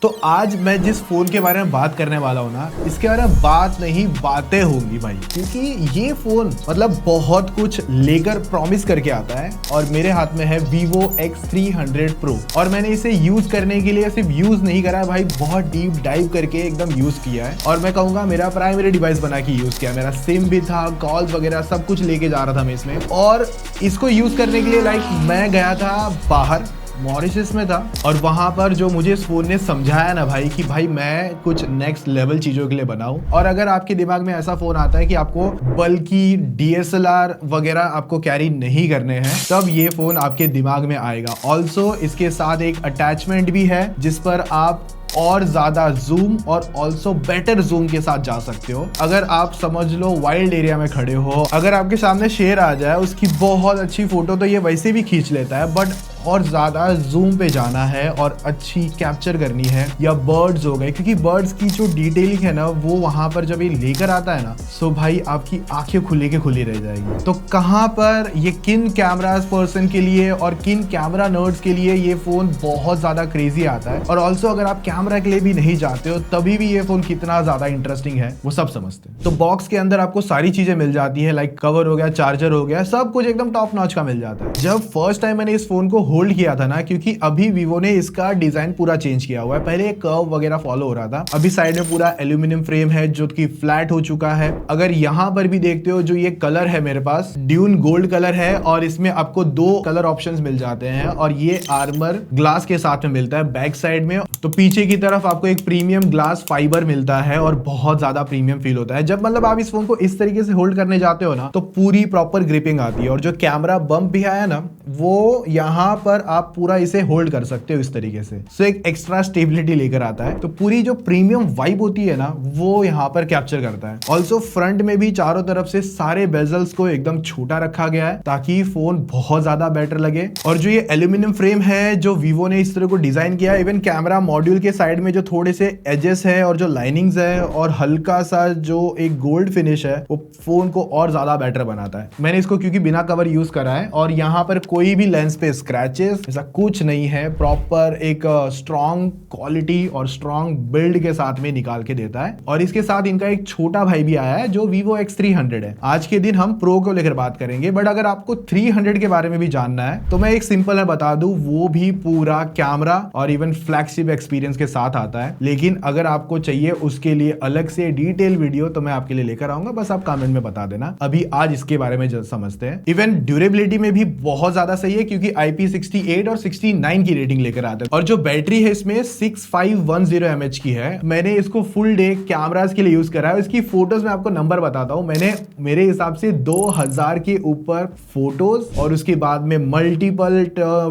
तो आज मैं जिस फोन के बारे में बात करने वाला हूँ ना, इसके बारे में बात नहीं बातें होंगी भाई, क्योंकि ये फोन मतलब बहुत कुछ लेकर प्रॉमिस करके आता है। और मेरे हाथ में है Vivo X300 Pro और मैंने इसे यूज करने के लिए सिर्फ यूज नहीं करा है भाई, बहुत डीप डाइव करके एकदम यूज किया है। और मैं कहूंगा मेरा प्राइमरी डिवाइस बना के यूज किया, मेरा सिम भी था, कॉल्स वगैरह सब कुछ लेके जा रहा था मैं इसमें। और इसको यूज करने के लिए मैं गया था बाहर, मॉरिशस में था, और वहां पर जो मुझे इस फोन ने समझाया ना भाई कि भाई मैं कुछ नेक्स्ट लेवल चीजों के लिए बनाऊं। और अगर आपके दिमाग में ऐसा फोन आता है कि आपको बल्कि DSLR वगैरह आपको कैरी नहीं करने हैं, तब ये फोन आपके दिमाग में आएगा। ऑल्सो इसके साथ एक अटैचमेंट भी है जिस पर आप और ज्यादा जूम और ऑल्सो बेटर जूम के साथ जा सकते हो। अगर आप समझ लो वाइल्ड एरिया में खड़े हो, अगर आपके सामने शेर आ जाए, उसकी बहुत अच्छी फोटो तो ये वैसे भी खींच लेता है, बट और ज्यादा जूम पे जाना है और अच्छी कैप्चर करनी है, या बर्ड्स हो गए, क्योंकि बर्ड्स की जो डिटेलिंग है ना वो वहां पर जब ये लेकर आता है ना, सो भाई आपकी आंखें खुली के खुली रह जाएगी। तो कहां पर ये किन कैमरास पर्सन के लिए और किन कैमरा नर्ड्स के लिए ये फोन बहुत ज्यादा क्रेजी आता है, और ऑल्सो अगर आप कैमरा के लिए भी नहीं जाते हो तभी भी ये फोन कितना ज्यादा इंटरेस्टिंग है वो सब समझते हैं। तो बॉक्स के अंदर आपको सारी चीजें मिल जाती है, लाइक कवर हो गया, चार्जर हो गया, सब कुछ एकदम टॉप नॉच का मिल जाता है। जब फर्स्ट टाइम मैंने इस फोन को होल्ड किया था ना, क्योंकि अभी Vivo ने इसका डिजाइन पूरा चेंज किया हुआ है, पहले कर्व वगैरह फॉलो हो रहा था, अभी साइड में पूरा एल्यूमिनियम फ्रेम है जो कि फ्लैट हो चुका है। अगर यहां पर भी देखते हो, जो ये कलर है मेरे पास ड्यून गोल्ड कलर है, और इसमें आपको 2 कलर ऑप्शंस मिल जाते हैं, और ये आर्मर ग्लास के साथ में मिलता है बैक साइड में। तो पीछे की तरफ आपको एक प्रीमियम ग्लास फाइबर मिलता है और बहुत ज्यादा प्रीमियम फील होता है जब मतलब आप इस फोन को इस तरीके से होल्ड करने जाते हो ना, तो पूरी प्रॉपर ग्रिपिंग आती है। और जो कैमरा बम्प भी आया ना, वो यहाँ पर आप पूरा इसे होल्ड कर सकते हो इस तरीके से, सो एक एक्स्ट्रा स्टेबिलिटी लेकर आता है। तो पूरी जो प्रीमियम वाइब होती है ना, वो यहाँ पर कैप्चर करता है। ऑल्सो फ्रंट में भी चारों तरफ से सारे बेजल्स को एकदम छोटा रखा गया है ताकि फोन बहुत ज्यादा बेटर लगे। और जो ये एल्यूमिनियम फ्रेम है जो Vivo ने इस तरह को डिजाइन किया है, इवन कैमरा मॉड्यूल के साइड में जो थोड़े से एजेस है और जो लाइनिंग्स है और हल्का सा जो एक गोल्ड फिनिश है, वो फोन को और ज्यादा बेटर बनाता है। मैंने इसको क्योंकि बिना कवर यूज करा है, और यहाँ पर कोई भी लेंस पे स्क्रैचेस ऐसा कुछ नहीं है, प्रॉपर एक स्ट्रॉन्ग क्वालिटी और स्ट्रॉन्ग बिल्ड के साथ में निकाल के देता है। और इसके साथ इनका एक छोटा भाई भी आया है जो Vivo X300 है। आज के दिन हम प्रो को लेकर बात करेंगे, बट अगर आपको 300 के बारे में भी जानना है तो मैं एक सिंपल है बता दूं, वो भी पूरा कैमरा और इवन फ्लैगशिप एक्सपीरियंस के साथ आता है। लेकिन अगर आपको चाहिए उसके लिए अलग से डिटेल वीडियो तो मैं आपके लिए लेकर आऊंगा, बस आप कमेंट में बता देना। अभी आज इसके बारे में समझते हैं। इवन ड्यूरेबिलिटी में भी बहुत ज्यादा सही है, क्योंकि IP68 और 69 की रेटिंग लेकर आता है। और जो बैटरी है इसमें 6510 mAh की है। मैंने इसको फुल डे कैमरास के लिए यूज करा है। इसकी फोटोज में आपको नंबर बताता हूं, मैंने मेरे हिसाब से 2000 के ऊपर फोटोज और उसके बाद में मल्टीपल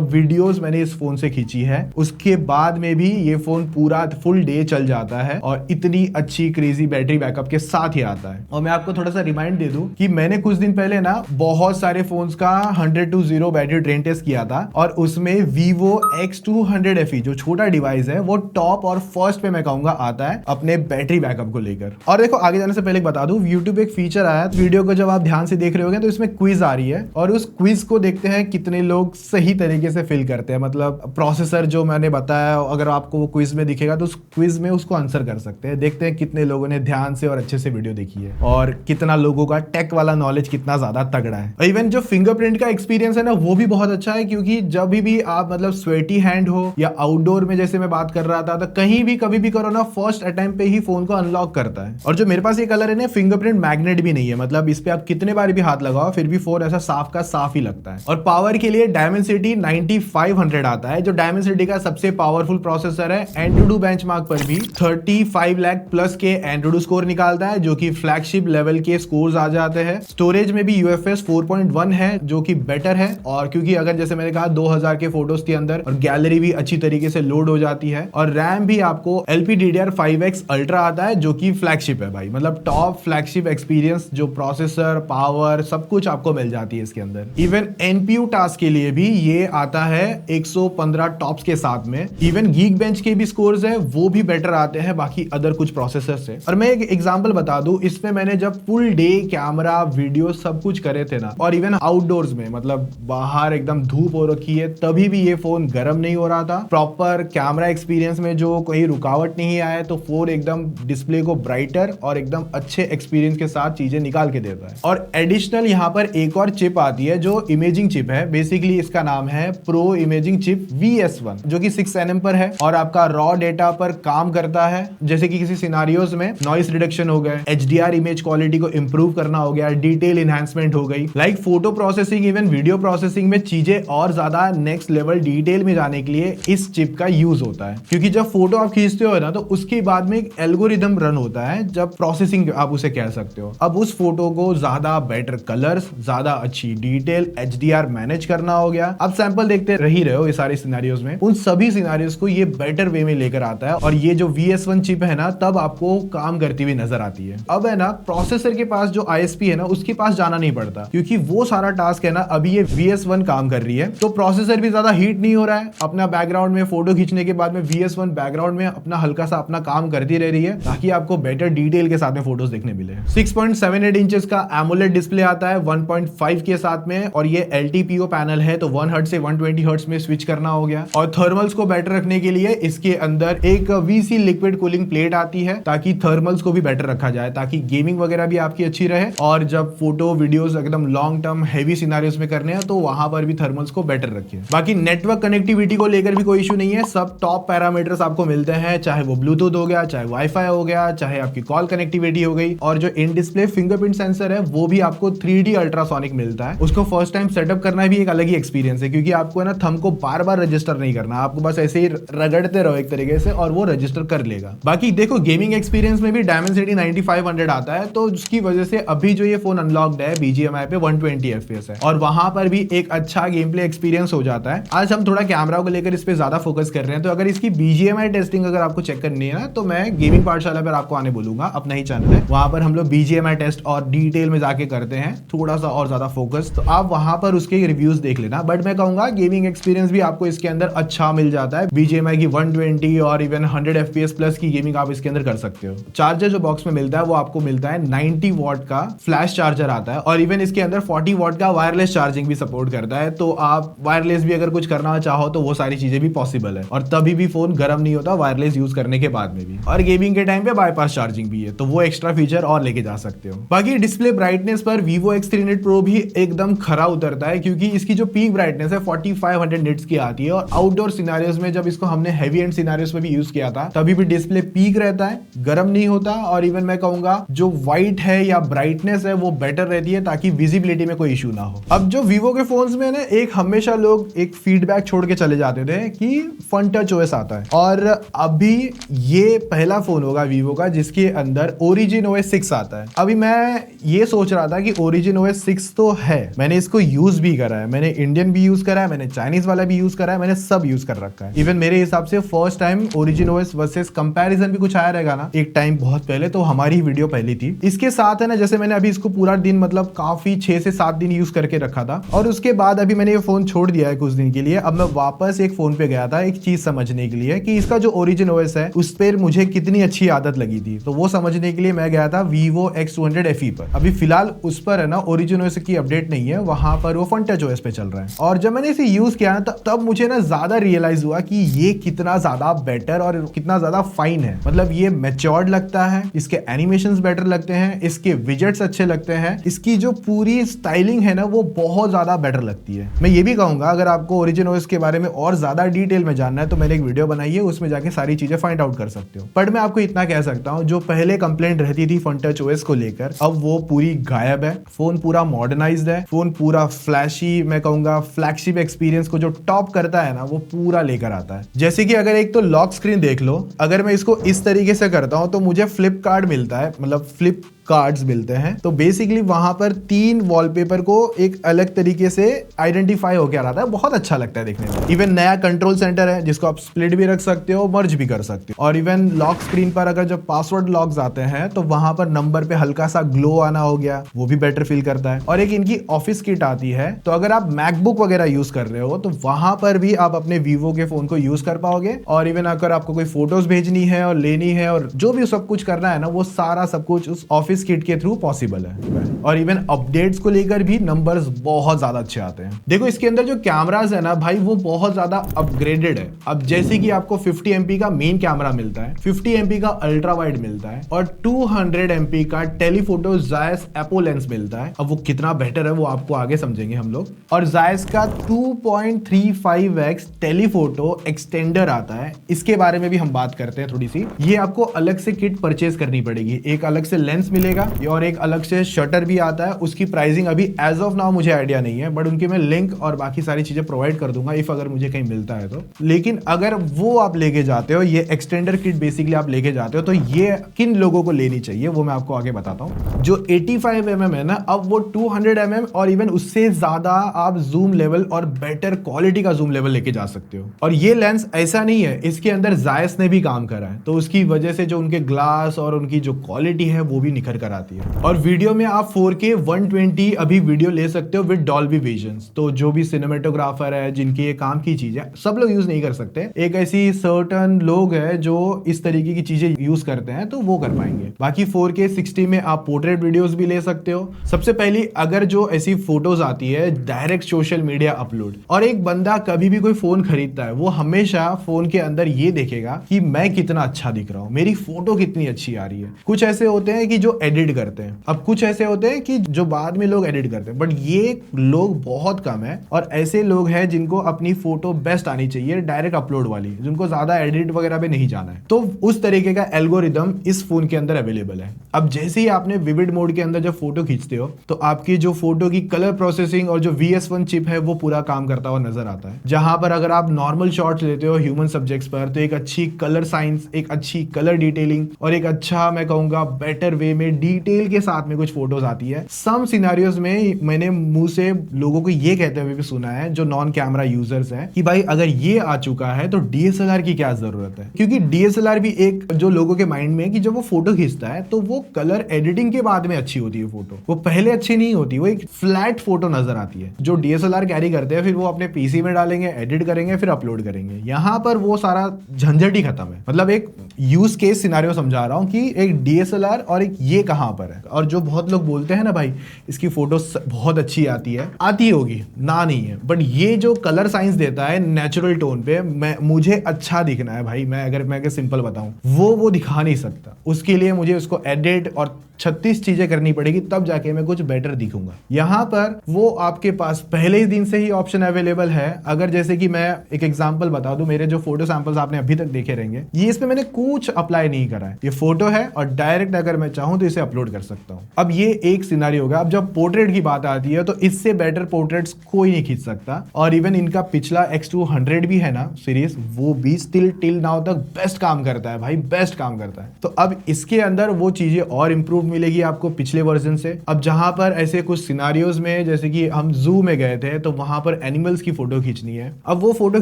वीडियोस मैंने इस फोन से खींची है। उसके बाद में भी ये फोन पूरा फुल डे चल जाता है और इतनी अच्छी क्रेजी बैटरी बैकअप के साथ ही आता है। और मैं आपको थोड़ा सा रिमाइंड दे दूं कि मैंने कुछ दिन पहले ना बहुत सारे फोन्स का 100 to 0 बैटरी ड्रेन टेस्ट किया था, और उसमें Vivo X200 FE जो छोटा डिवाइस है वो टॉप और फर्स्ट पे मैं कहूंगा आता है अपने बैटरी बैकअप को लेकर। और देखो आगे जाने से पहले बता दूं, YouTube एक फीचर आया, वीडियो को जब आप ध्यान से देख रहे होगे तो इसमें क्विज आ रही है, और उस क्विज को देखते हैं कितने लोग सही तरीके से फिल करते हैं। मतलब प्रोसेसर जो मैंने बताया, अगर आपको वो क्विज में दिखेगा तो उस क्विज में उसको आंसर कर सकते हैं। देखते हैं कितने लोगों ने ध्यान से और अच्छे से वीडियो देखी है, और कितना लोगों का टेक वाला नॉलेज कितना ज्यादा तगड़ा है। इवन जो फिंगरप्रिंट का एक्सपीरियंस है ना, वो भी बहुत अच्छा है, क्योंकि जब भी आप मतलब स्वेटी हैंड हो या आउटडोर में जैसे मैं बात कर रहा था, तो कहीं भी कभी भी करो ना, फर्स्ट अटेम्प्ट पे ही फोन को अनलॉक करता है। और जो मेरे पास ये कलर है ना, फिंगरप्रिंट मैग्नेट भी नहीं है, मतलब इस पे आप कितने बार भी हाथ लगाओ फिर भी फोन ऐसा साफ का साफ ही लगता है। और पावर के लिए Dimensity 9500 आता है, जो Dimensity का सबसे पावरफुल प्रोसेसर है। Antutu बेंचमार्क पर भी 35 लाख प्लस के Antutu स्कोर निकालता है, जो कि फ्लैगशिप लेवल के स्कोर्स आ जाते हैं। स्टोरेज में भी UFS 4.1 है, जो कि बेटर है, और क्योंकि अगर जैसे मैंने कहा 2000 के फोटोज के अंदर, और गैलरी भी अच्छी तरीके से लोड हो जाती है। और रैम भी आपको LPDDR5X अल्ट्रा आता है, जो कि फ्लैगशिप है भाई, मतलब टॉप फ्लैगशिप एक्सपीरियंस, जो प्रोसेसर पावर सब कुछ आपको मिल जाती है इसके अंदर। इवन NPU टास्क के लिए भी ये आता है 115 टॉप्स के साथ में। इवन Geekbench के भी स्कोर्स है, वो भी बेटर आते हैं बाकी अदर कुछ प्रोसेसर से। और मैं एक एग्जांपल बता दूं, इसमें मैंने जब फुल डे कैमरा वीडियो सब कुछ करे थे ना, और इवन आउटडोर्स में मतलब बाहर एकदम धूप हो रखी रखी है तभी भी ये फोन गर्म नहीं हो रहा था। प्रॉपर कैमरा एक्सपीरियंस में जो कोई रुकावट नहीं आया, तो फोन एकदम डिस्प्ले को ब्राइटर और एकदम अच्छे एक्सपीरियंस के साथ चीजें निकाल के देता है। और एडिशनल यहाँ पर एक और चिप आती है जो इमेजिंग चिप है। बेसिकली इसका नाम है प्रो इमेजिंग चिप VS1, जो कि 6nm पर है और आपका रॉ डेटा पर काम करता है। जैसे कि किसी सिनारियोज में नॉइस रिडक्शन हो गए, HDR इमेज क्वालिटी को इंप्रूव करना हो गया, डिटेल इनहैंसमेंट हो गई, like photo processing, even video processing में चीजें और ज्यादा नेक्स्ट लेवल डिटेल में जाने के लिए इस चिप का यूज होता है। क्योंकि जब फोटो आप खींचते हो ना, तो उसके बाद में एक एल्गोरिदम रन होता है, जब प्रोसेसिंग आप उसे कह सकते हो। अब उस फोटो को ज्यादा बेटर कलर्स, ज्यादा अच्छी डिटेल, HDR मैनेज करना हो गया। अब सैंपल देखते रह ही रहे हो, ये सारे सिनेरियोज में उन सभी सिनेरियोज को ये बेटर वे में लेकर आता है। और ये जो VS1 चिप है ना, तब आपको काम करती हुई नजर आती है। अब है ना, प्रोसेसर के पास जो ISP है ना, उसके पास जाना नहीं पड़ता, क्योंकि वो सारा टास्क है ना अभी ये VS1 काम कर रही है। तो प्रोसेसर भी ज्यादा हीट नहीं हो रहा है, अपना बैकग्राउंड में फोटो खींचने के बाद में VS1 बैकग्राउंड में अपना हल्का सा अपना काम करती रह रही है, ताकि आपको बेटर डिटेल के साथ में फोटोज देखने मिले। 6.78 इंचेस का AMOLED डिस्प्ले आता है 1.5 के साथ में, और ये LTPO पैनल है, तो 1 हर्ट्ज से 120 हर्ट्ज में स्विच करना हो गया। और थर्मल्स को बेटर रखने के लिए इसके अंदर एक VC लिक्विड कूलिंग प्लेट आती है, ताकि थर्मल्स को भी बेटर रखा जाए, ताकि गेमिंग वगैरह भी आपकी अच्छी रहे। और जब फोटो वीडियोस एकदम लॉन्ग टर्म हैवी सिनेरियोस में करने हैं, तो वहां पर भी थर्मल्स को बेटर रखिए। बाकी नेटवर्क कनेक्टिविटी को लेकर भी कोई इशू नहीं है, सब टॉप पैरामीटर्स आपको मिलते हैं, चाहे वो ब्लूटूथ हो गया, चाहे वाईफाई हो गया, चाहे आपकी कॉल कनेक्टिविटी हो गई। और जो इन डिस्प्ले फिंगरप्रिंट सेंसर है, वो भी आपको 3D अल्ट्रासोनिक मिलता है। उसको फर्स्ट टाइम सेटअप करना भी एक अलग ही एक्सपीरियंस है, क्योंकि आपको है ना थंब को बार बार रजिस्टर नहीं करना, आपको बस ऐसे ही रगड़ते रहो एक तरीके से और वो रजिस्टर कर लेगा। बाकी देखो, गेमिंग एक्सपीरियंस में भी Dimensity 9500 आता है, तो उसकी वजह से अभी जो ये फोन अनलॉक्ड है BGMI पे 120 FPS है, और वहां पर भी एक अच्छा गेम प्ले एक्सपीरियंस हो जाता है। आज हम थोड़ा कैमरा को लेकर इस पे ज्यादा फोकस कर रहे हैं, तो अगर इसकी BGMI टेस्टिंग अगर आपको चेक करनी है ना, तो मैं गेमिंग पाठशाला पर आपको आने बोलूंगा, अपना ही चैनल है, वहां पर हम लोग BGMI टेस्ट और डिटेल में जाके करते हैं, थोड़ा सा और ज्यादा फोकस, तो आप वहां पर उसके रिव्यूज देख लेना। बट मैं कहूंगा गेमिंग एक्सपीरियंस भी आपको इसके अंदर अच्छा मिल जाता है। BGMI की 120 और इवन 100 FPS प्लस की गेमिंग आप इसके अंदर कर सकते हो। चार्जर जो बॉक्स में मिलता है, वो आपको मिलता है 90 वॉट का फ्लैश चार्जर आता है, और इवन इसके अंदर 40 वॉट का वायरलेस चार्जिंग भी सपोर्ट करता है। तो आप वायरलेस भी अगर कुछ करना चाहो तो वो सारी चीजें भी पॉसिबल है, और तभी भी फोन गर्म नहीं होता वायरलेस यूज करने के बाद में भी। और गेमिंग के टाइम पे बाईपास चार्जिंग भी है, तो वो एक्स्ट्रा फीचर और लेके जा सकते हो। बाकी डिस्प्ले ब्राइटनेस पर Vivo X3 Nit Pro भी एकदम खरा उतरता है, क्योंकि इसकी जो पीक ब्राइटनेस है 4500 निट्स की आती है। और आउटडोर सिनेरियोज में जब इसको हमने हेवी एंड सिनेरियोज में भी यूज किया था, तभी भी डिस्प्ले पीक रहता है, गर्म नहीं होता। और इवन मैं कहूंगा जो व्हाइट है या ब्राइटनेस है वो बेटर रहती है, ताकि विजिबिलिटी में कोई इशू ना हो। अब जो Vivo के फोन्स में ना, एक हमेशा लोग एक फीडबैक छोड़ के चले जाते थे कि फन टच OS आता है, और अभी ये पहला फोन होगा Vivo का जिसके अंदर Origin OS 6 आता है। अभी मैं ये सोच रहा था कि Origin OS 6 तो है, मैंने इसको यूज भी करा है, मैंने इंडियन भी यूज करा है, मैंने चाइनीज वाला भी यूज करा है, मैंने सब यूज कर रखा है। इवन मेरे हिसाब से first time Origin OS versus comparison भी कुछ आया रहेगा ना, एक टाइम बहुत पहले, तो हमारी वीडियो पहली थी। इसके साथ है ना, जैसे मैंने अभी इसको पूरा दिन मतलब काफी 6 से 7 दिन यूज करके रखा था, और उसके बाद अभी मैंने ये फोन छोड़ दिया है कुछ दिन के लिए। अब मैं वापस एक फोन पे गया था एक चीज समझने के लिए कि इसका जो Origin OS है उस पर मुझे कितनी अच्छी आदत लगी थी, तो वो समझने के लिए मैं गया था Vivo X200 FE पर। अभी फिलहाल उस पर है ना Origin OS की अपडेट नहीं है, वहां पर वो फन टच OS पे चल रहा है। और जब मैंने इसे यूज किया ना, तब मुझे ना ज्यादा रियलाइज हुआ कि ये कितना ज्यादा बेटर और कितना ज्यादा फाइन है। मतलब ये मैच्योर्ड लगता है, इसके एनिमेशंस बेटर लगते हैं, इसके विजेट्स अच्छे लगते हैं, इसकी जो पूरी स्टाइलिंग है ना वो बहुत ज्यादा बेटर लगती है। मैं ये भी कहूंगा अगर आपको Origin OS के बारे में और ज्यादा डिटेल में जानना है, तो मैंने एक वीडियो बनाई है, उसमें जाके सारी चीजें फाइंड आउट कर सकते हो। बट मैं आपको इतना कह सकता हूँ, जो पहले कंप्लेंट रहती थी फन टच OS को लेकर, अब वो पूरी गायब है। फोन पूरा मॉडर्नाइज्ड है, फोन पूरा फ्लैशी, मैं कहूंगा फ्लैगशिप एक्सपीरियंस को जो टॉप करता है ना, वो पूरा लेकर आता है। जैसे कि अगर एक तो लॉक स्क्रीन देख लो, अगर मैं इसको इस तरीके से करता हूं तो मुझे फ्लिप कार्ड मिलता है, मतलब फ्लिप कार्ड्स मिलते हैं। तो बेसिकली वहां पर 3 वॉलपेपर को एक अलग तरीके से आइडेंटिफाई होकर आ रहा है, बहुत अच्छा लगता है देखने में। इवन नया कंट्रोल सेंटर है जिसको आप स्प्लिट भी रख सकते हो, मर्ज भी कर सकते हो। और इवन लॉक स्क्रीन पर अगर जब पासवर्ड लॉक्स आते हैं तो वहां पर नंबर पे हल्का सा ग्लो आना हो गया, वो भी बेटर फील करता है। और एक इनकी ऑफिस किट आती है, तो अगर आप मैकबुक वगैरह यूज कर रहे हो तो वहां पर भी आप अपने Vivo के फोन को यूज कर पाओगे। और इवन अगर आपको कोई फोटोज भेजनी है और लेनी है और जो भी सब कुछ करना है ना, वो सारा सब कुछ उस ऑफिस ग्राफिक्स किट के थ्रू पॉसिबल है। और इवन अपडेट्स को लेकर भी नंबर्स बहुत ज्यादा अच्छे आते हैं। देखो इसके अंदर जो कैमरास है ना भाई, वो बहुत ज्यादा अपग्रेडेड है। अब जैसे कि आपको 50 MP का मेन कैमरा मिलता है, 50 MP का अल्ट्रा वाइड मिलता है और 200 MP का टेलीफोटो जायस एपो लेंस मिलता है। अब वो कितना बेटर है वो आपको आगे समझेंगे हम लोग। और जायस का 2.35x टेलीफोटो एक्सटेंडर आता है, इसके बारे में भी हम बात करते हैं थोड़ी सी। ये आपको अलग से किट परचेज करनी पड़ेगी, एक अलग से लेंस मिलेगा और एक अलग से शटर भी आता है। उसकी प्राइसिंग अभी एज ऑफ नाउ मुझे आइडिया नहीं है, बट उनकी मैं लिंक और बाकी सारी चीजें प्रोवाइड कर दूंगा इफ अगर मुझे कहीं मिलता है तो। लेकिन अगर वो आप लेके जाते हो, ये एक्सटेंडर किट बेसिकली आप लेके जाते हो, तो ये किन लोगों को लेनी चाहिए वो मैं आपको आगे बताता हूँ। जो 85 mm है ना, अब वो 200 mm और इवन उससे ज्यादा आप जूम लेवल और बेटर क्वालिटी का जूम लेवल लेके जा सकते हो। और ये लेंस ऐसा नहीं है, इसके अंदर जायस ने भी काम करा है, तो उसकी वजह से जो उनके ग्लास और उनकी जो क्वालिटी है वो भी निखर कर आती है। और वीडियो में आप 4K 120 अभी वीडियो ले सकते हो विद डॉल्बी विजन्स। तो जो भी सिनेमेटोग्राफर है, जिनकी ये काम की चीज है, सब लोग यूज नहीं कर सकते। एक ऐसी सर्टन लोग है जो इस तरीके की चीजें यूज करते हैं, तो वो कर पाएंगे। बाकी 4K 60 में आप पोर्ट्रेट वीडियोस भी ले सकते हो। सबसे पहली अगर जो ऐसी फोटोज आती है डायरेक्ट सोशल मीडिया अपलोड, और एक बंदा कभी भी कोई फोन खरीदता है वो हमेशा फोन के अंदर ये देखेगा कि मैं कितना अच्छा दिख रहा हूँ, मेरी फोटो कितनी अच्छी आ रही है। कुछ ऐसे होते हैं कि जो एडिट करते हैं, अब कुछ ऐसे होते हैं कि जो बाद में लोग एडिट करते हैं, बट ये लोग बहुत कम है। और ऐसे लोग हैं जिनको अपनी फोटो बेस्ट आनी चाहिए, डायरेक्ट अपलोड वाली, जिनको ज्यादा एडिट वगैरह पे नहीं जाना है। तो उस तरीके का एल्गोरिदम इस फोन के अंदर अवेलेबल है। अब जैसे ही आपने विविड मोड के अंदर जब फोटो खींचते हो, तो आपकी जो फोटो की कलर प्रोसेसिंग और जो VS1 चिप है वो पूरा काम करता हुआ नजर आता है। जहां पर अगर आप नॉर्मल शॉट्स लेते हो ह्यूमन सब्जेक्ट्स पर, तो एक अच्छी कलर साइंस, एक अच्छी कलर डिटेलिंग और एक अच्छा, मैं कहूंगा बेटर वे में डिटेल के साथ में कुछ फोटोज आती है। सम सिनेरियोज में मैंने मुंह से लोगों को ये कहते हुए भी सुना है, जो नॉन कैमरा यूजर्स हैं, कि भाई अगर ये आ चुका है तो DSLR की क्या जरूरत है। क्योंकि DSLR भी एक जो लोगों के माइंड में है कि जब वो फोटो खींचता है तो वो कलर एडिटिंग के बाद में अच्छी होती है फोटो, वो पहले अच्छी नहीं होती, वो एक फ्लैट फोटो नजर आती है। जो DSLR कैरी करते हैं फिर वो अपने PC में डालेंगे, एडिट करेंगे, फिर अपलोड करेंगे। यहाँ पर वो सारा झंझट ही खत्म है। मतलब एक यूज केस सिनेरियो समझा रहा हूँ कि एक DSLR और एक ये कहाँ पर है। और जो बहुत लोग बोलते हैं ना भाई इसकी फोटो बहुत अच्छी आती है, आती होगी ना नहीं है, बट ये जो कलर साइंस देता है नेचुरल टोन पे, मुझे अच्छा दिखना है भाई, मैं अगर सिंपल बताऊं, वो दिखा नहीं सकता। उसके लिए मुझे उसको एडिट और 36 चीजें करनी पड़ेगी, तब जाके मैं कुछ बेटर दिखूंगा। यहाँ पर वो आपके पास पहले ही दिन से ही ऑप्शन अवेलेबल है। अगर जैसे कि मैं एक एग्जांपल बता दूं, मेरे जो फोटो सैंपल्स आपने अभी तक देखे रहेंगे, ये इसमें मैंने कुछ अप्लाई नहीं करा है, ये फोटो है और डायरेक्ट अगर मैं चाहूं तो इसे अपलोड कर सकता हूं। अब ये एक सिनेरियो होगा। अब जब पोर्ट्रेट की बात आती है तो इससे बेटर पोर्ट्रेट्स कोई नहीं खींच सकता। और इवन इनका पिछला X200 भी है ना सीरीज, वो भी टिल नाउ तक बेस्ट काम करता है भाई, बेस्ट काम करता है। तो अब इसके अंदर वो चीजें और इंप्रूव मिलेगी आपको पिछले वर्जन से। अब जहां पर ऐसे कुछ सिनारियोज में, जैसे कि हम जू में गए थे तो वहां पर एनिमल्स की फोटो खींचनी है, अब वो फोटो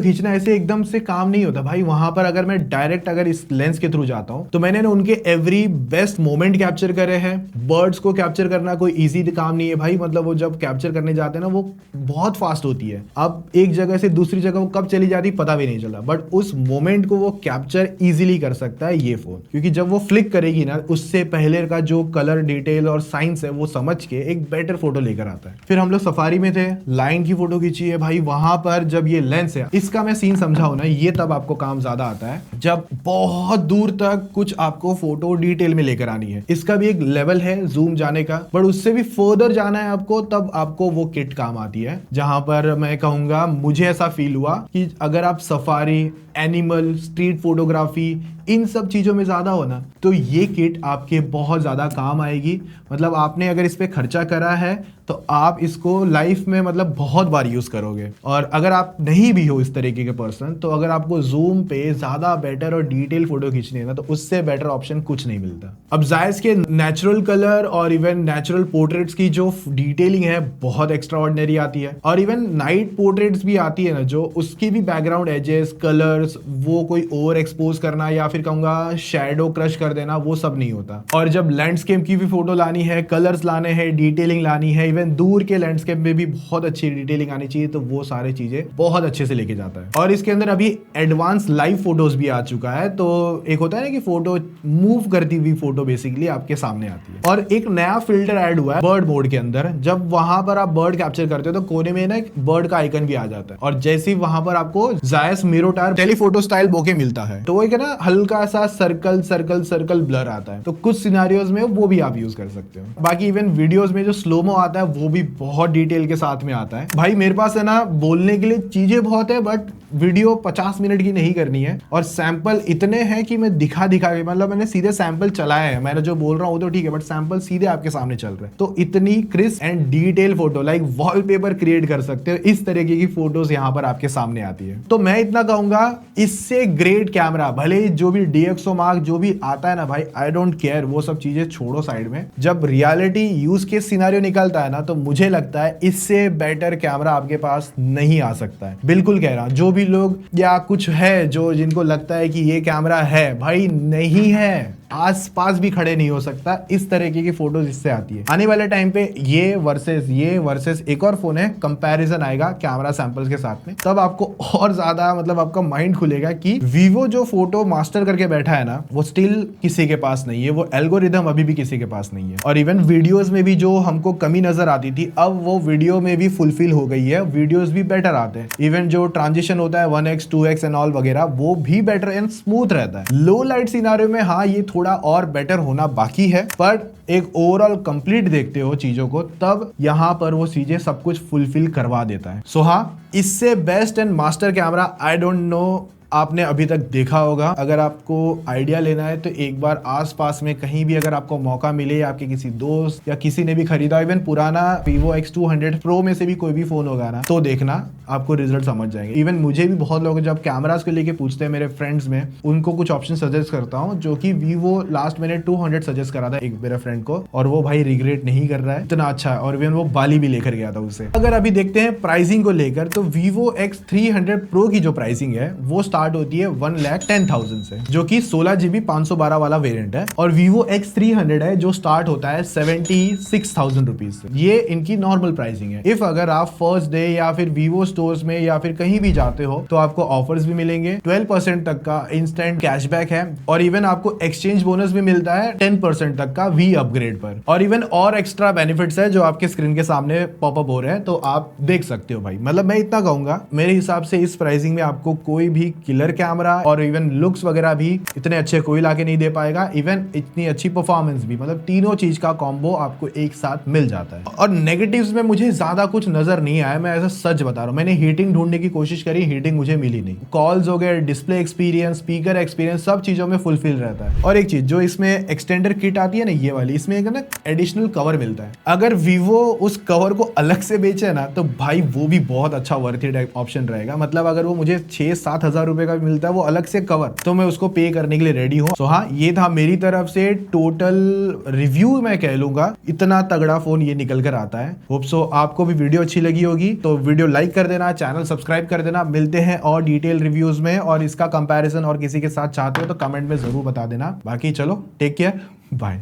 खींचना ऐसे एकदम से काम नहीं होता भाई। वहां पर अगर मैं डायरेक्ट अगर इस लेंस के थ्रू जाता हूं तो मैंने ना उनके एवरी बेस्ट मोमेंट कैप्चर करे हैं। बर्ड्स को कैप्चर करना कोई ईजी काम नहीं है भाई, मतलब वो जब कैप्चर करने जाते हैं ना वो बहुत फास्ट होती है। अब एक जगह से दूसरी जगह वो कब चली जाती पता भी नहीं चला, बट उस मोमेंट को वो कैप्चर इजीली कर सकता है ये फोन, क्योंकि जब वो फ्लिक करेगी ना उससे पहले का जो कलर डिटेल और साइंस है वो समझ के एक बेटर फोटो लेकर आता है। फिर हम लोग सफारी में थे, लाइन की फोटो खींची है भाई। वहां पर जब ये लेंस है, इसका मैं सीन समझाऊं ना, ये तब आपको काम ज्यादा आता है जब बहुत दूर तक कुछ आपको फोटो डिटेल में लेकर आनी है। इसका भी एक लेवल है जूम जाने का, बट उससे भी फर्दर जाना है आपको, तब आपको वो किट काम आती है। जहां पर मैं कहूंगा मुझे ऐसा फील हुआ कि अगर आप सफारी, एनिमल, स्ट्रीट फोटोग्राफी, इन सब चीजों में ज्यादा हो ना, तो ये किट आपके बहुत ज्यादा काम आएगी। मतलब आपने अगर इस पे खर्चा करा है तो आप इसको लाइफ में मतलब बहुत बार यूज करोगे। और अगर आप नहीं भी हो इस तरीके के पर्सन, तो अगर आपको जूम पे ज्यादा बेटर और डिटेल फोटो खींचनी है ना, तो उससे बेटर ऑप्शन कुछ नहीं मिलता। अब जायस के नेचुरल कलर और इवन नेचुरल पोर्ट्रेट्स की जो डिटेलिंग है बहुत एक्स्ट्रा ऑर्डिनरी आती है। और इवन नाइट पोर्ट्रेट्स भी आती है ना, जो उसकी भी बैकग्राउंड एजेस, कलर्स, वो कोई ओवर एक्सपोज करना या फिर कहूंगा शैडो क्रश कर देना, वो सब नहीं होता। और जब लैंडस्केप की भी फोटो लानी है, कलर्स लाने हैं, डिटेलिंग लानी है, इवन दूर के लैंडस्केप में भी बहुत अच्छी डिटेलिंग आनी चाहिए, तो वो सारी चीजें बहुत अच्छे से लेके जाता है। और इसके अंदर अभी एडवांस लाइव फोटोज भी आ चुका है। तो एक होता है ना कि फोटो मूव करती हुई फोटो बेसिकली आपके सामने आती है। और एक नया फिल्टर ऐड हुआ है बर्ड मोड के अंदर। जब वहां पर आप बर्ड कैप्चर करते हो तो कोने में ना एक बर्ड का आइकन भी आ जाता है, और जैसे ही वहां पर आपको जायस मिरोटार टेलीफोटो स्टाइल बोके मिलता है, तो वो एक ना हल्का सा सर्कल सर्कल सर्कल ब्लर आता है। तो कुछ सिनेरियोज में वो भी आप यूज कर सकते हो। बाकी इवन वीडियोस में जो स्लोमो आता है वो भी बहुत डिटेल के साथ में आता है। भाई मेरे पास है ना बोलने के लिए चीजें बहुत है, बट वीडियो 50 मिनट की नहीं करनी है, और सैंपल इतने हैं कि मैं दिखा के, मतलब मैंने सीधे सैंपल चलाए हैं। मैंने जो बोल रहा हूँ वो तो ठीक है, बट सैंपल सीधे आपके सामने चल रहे हैं। तो इतनी crisp and detail photo like wallpaper create कर सकते हो, इस तरीके की फोटोज यहाँ पर आपके सामने आती है। तो मैं इतना कहूंगा, इससे ग्रेट कैमरा भले जो भी DxO Mark जो भी आता है ना भाई, आई डोंट केयर, वो सब चीजें छोड़ो साइड में। जब रियलिटी यूज केस सिनेरियो निकलता है ना, तो मुझे लगता है इससे बेटर कैमरा आपके पास नहीं आ सकता है। बिल्कुल कह रहा हूं, जो भी लोग या कुछ है जो जिनको लगता है कि ये कैमरा है, भाई नहीं है, आसपास भी खड़े नहीं हो सकता। इस तरीके की फोटोज इससे आती है। आने वाले टाइम पे ये वर्सेस एक और फोन है, कंपैरिजन आएगा कैमरा सैंपल्स के साथ में, तब आपको और ज्यादा मतलब आपका माइंड खुलेगा कि वीवो जो फोटो मास्टर करके बैठा है ना, वो स्टिल किसी के पास नहीं है, वो एल्गोरिदम अभी भी किसी के पास नहीं है। और इवन वीडियोस में भी जो हमको कमी नजर आती थी, अब वो वीडियो में भी फुलफिल हो गई है। वीडियोस भी बेटर आते हैं। इवन जो ट्रांजिशन होता है 1x 2x एंड ऑल वगैरह, वो भी बेटर एंड स्मूथ रहता है। लो लाइट सिनेरियो में हाँ ये थोड़ा और बेटर होना बाकी है, पर एक ओवरऑल कंप्लीट देखते हो चीजों को, तब यहां पर वो चीजें सब कुछ फुलफिल करवा देता है। सो हाँ, इससे best and master camera I don't know आपने अभी तक देखा होगा। अगर आपको आइडिया लेना है तो एक बार आसपास में कहीं भी अगर आपको मौका मिले, आपके किसी दोस्त या किसी ने भी खरीदा, इवन पुराना Vivo X200 Pro में से भी कोई भी फोन होगा ना, तो देखना आपको रिजल्ट समझ जाएंगे। इवन मुझे भी बहुत लोग जब कैमरास को लेके पूछते हैं मेरे फ्रेंड्स में, उनको कुछ ऑप्शन सजेस्ट करता हूँ, जो कि Vivo लास्ट मैंने 200 सजेस्ट करा था एक मेरे फ्रेंड को, और वो भाई रिग्रेट नहीं कर रहा है, इतना अच्छा है। और इवन वो बाली भी लेकर गया था उसे। अगर अभी देखते हैं प्राइसिंग को लेकर, तो Vivo X300 Pro की जो प्राइसिंग है वो स्टार्ट होती है 1,10,000 से, जो कि 16GB 512 वाला वेरिएंट है। और Vivo X300 है जो स्टार्ट होता है 76,000 रुपीज से। ये इनकी नॉर्मल प्राइसिंग है। इफ अगर आप फर्स्ट डे या फिर Vivo स्टोर्स में या फिर कहीं भी जाते हो, तो आपको ऑफर्स भी मिलेंगे। 12% तक का इंस्टेंट कैशबैक है, और इवन आपको एक्सचेंज बोनस भी मिलता है 10% तक का V अपग्रेड पर। और इवन और एक्स्ट्रा बेनिफिट्स है जो आपके स्क्रीन के सामने पॉपअप हो रहे हैं, तो आप देख सकते हो भाई। मतलब मैं इतना कहूंगा, मेरे हिसाब से इस प्राइसिंग में आपको कोई भी किलर कैमरा और इवन लुक्स वगैरह भी इतने अच्छे कोई लाके नहीं दे पाएगा। इवन इतनी अच्छी परफॉर्मेंस भी, मतलब तीनों चीज का कॉम्बो आपको एक साथ मिल जाता है। और नेगेटिव्स में मुझे ज्यादा कुछ नजर नहीं आया, मैं ऐसा सच बता रहा हूँ। मैंने हीटिंग ढूंढने की कोशिश करी, हीटिंग मुझे मिली नहीं। कॉल्स हो गए, डिस्प्ले एक्सपीरियंस, स्पीकर एक्सपीरियंस, सब चीजों में फुलफिल रहता है। और एक चीज जो इसमें एक्सटेंडर किट आती है ना, ये वाली, इसमें एक ना एडिशनल कवर मिलता है। अगर Vivo उस कवर को अलग से बेचे ना, तो भाई वो भी बहुत अच्छा वर्थ इट ऑप्शन रहेगा। मतलब अगर वो मुझे 6-7 हजार रुपए का मिलता है वो अलग से कवर, तो मैं उसको पे करने के लिए रेडी हूँ। सो हाँ, ये था मेरी तरफ से टोटल रिव्यू, मैं कह लूंगा। इतना तगड़ा फोन ये निकल कर आता है। होप सो आपको भी वीडियो अच्छी लगी होगी, तो वीडियो लाइक कर देना, चैनल सब्सक्राइब कर देना। मिलते हैं और डिटेल रिव्यूज में, और इसका कंपैरिजन और किसी के साथ चाहते हो तो कमेंट में जरूर बता देना। बाकी चलो, टेक केयर, बाय।